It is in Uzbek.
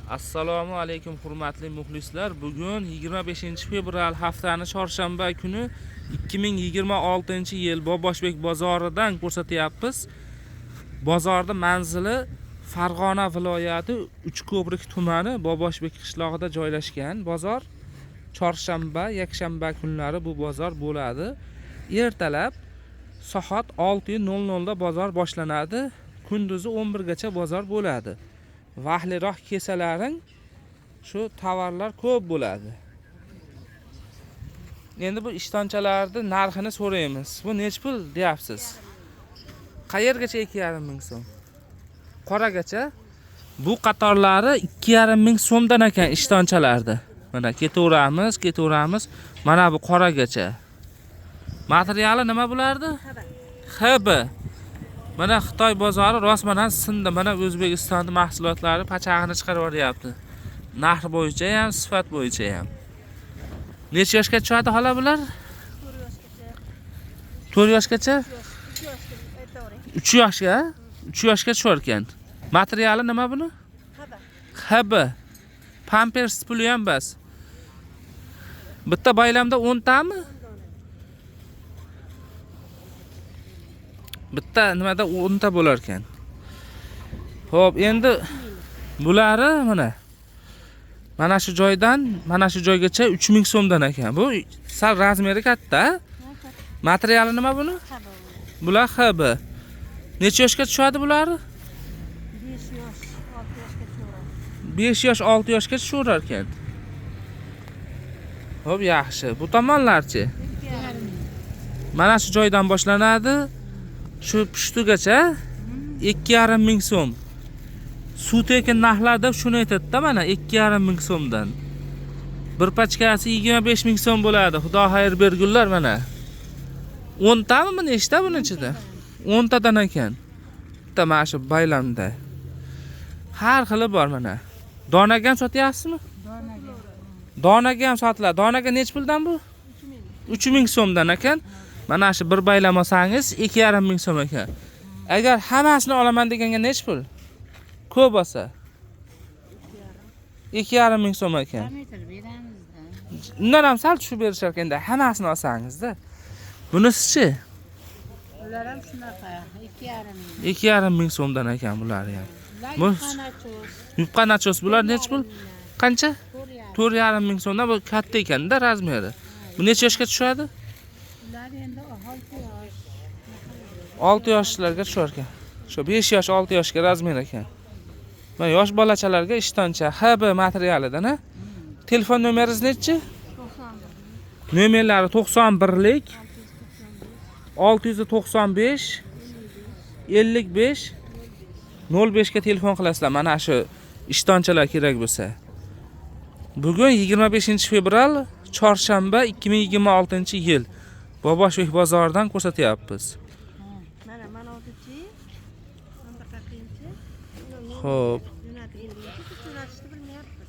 Assalomu alaykum hurmatli muxlislar. Bugun 25-fevral haftani chorshanba kuni 2026-yil Boboshbek bozoridan ko'rsatyapmiz. Bozorda manzili Farg'ona viloyati Uchko'prik tumani Boboshbek qishlog'ida joylashgan bozor. Chorshanba, yakshanba kunlari bu bozor bo'ladi. Ertalab soat 6:00 da bozor boshlanadi. Kunduzi 11 gacha bozor bo'ladi. Vahliroq kesalaring shu tovarlar ko'p bo'ladi. Endi bu ishtonchalarning narxini so'raymiz. Bu nech pul deyapsiz? Qayergacha 2,5 ming so'm? Qoragacha. Bu qatorlari 2,5 ming so'mdan ekan ishtonchalarda. Mana ketaveramiz. Mana bu qoragacha. Materiali nima bo'lardi? Xb. Mana Xitoy bozori rostmadan sindi. Mana O'zbekistonning mahsulotlari pachag'ini chiqarib yuryapti. Narx bo'yicha ham, sifat bo'yicha ham. Necha yoshga tushadi xola bular? 4 yoshgacha? 3 yoshga? 3 yoshga tushar ekan. Materiali nima buni? Xb. Pampers puli ham bas. Bitta bayramda 10 tami? Bitta nimada 10 ta bo'lar ekan. Xo'p, endi bulari mana shu joydan mana shu joygacha 3000 so'mdan ekan. Bu sal razmeri katta. Materiali nima buni? Bular xb. Necha yoshga tushadi bulari? 5 yosh, 6 yoshga tushaverar ekan. Xo'p, yaxshi. Bu tomonlarchi? Mana shu joydan boshlanadi. Shu pushtigacha 2,5 ming so'm. Suv tekin narxlarda shuni aytadi-da, mana 2,5 ming so'mdan. Bir pachkasi 25 ming so'm bo'ladi. Xudo xayr bergunlar mana. 10 tami nechta buni ichida? 10 tadan ekan. Bitta mana shu baylamda. Har xili bor mana. Donaga ham sotyapsizmi? Donaga ham sotiladi. Donaga nech puldan bu? 3 ming so'mdan ekan. Mana shu bir baylam olsangiz 2,5 ming so'm ekan. Agar hammasini olaman deganga nech pul? Ko'p bo'lsa 2,5 ming so'm ekan. Undan ham sal tushib berishar ekanda, hammasini olsangiz-da. Bunisi-chi? Ular ham shunaqa, 2,5 ming. 2,5 ming so'mdan ekan bular ham. Bu yupqa nachos bular nech pul? Qancha? 4,5 ming so'mdan. Bu katta ekan-da razmeri. Bu necha yoshga tushadi? Ular endi 6 yoshlarga tushar ekan. Shu 5 yosh, 6 yoshga razmer ekan. Mana yosh bolachalarga ishtoncha HB materialidan, ha? Telefon nomeringiz nechi? 91. Nomerlari 91lik 695 55 05 ga telefon qilasizlar. Mana shu ishtonchalar kerak bo'lsa. Bugun 25-fevral chorshanba 2026-yil Boboshbek bozoridan ko'rsatyapmiz. Mana o'tichi. Mana qaqinchi. Xo'p. Jo'natishni bilmayapmiz.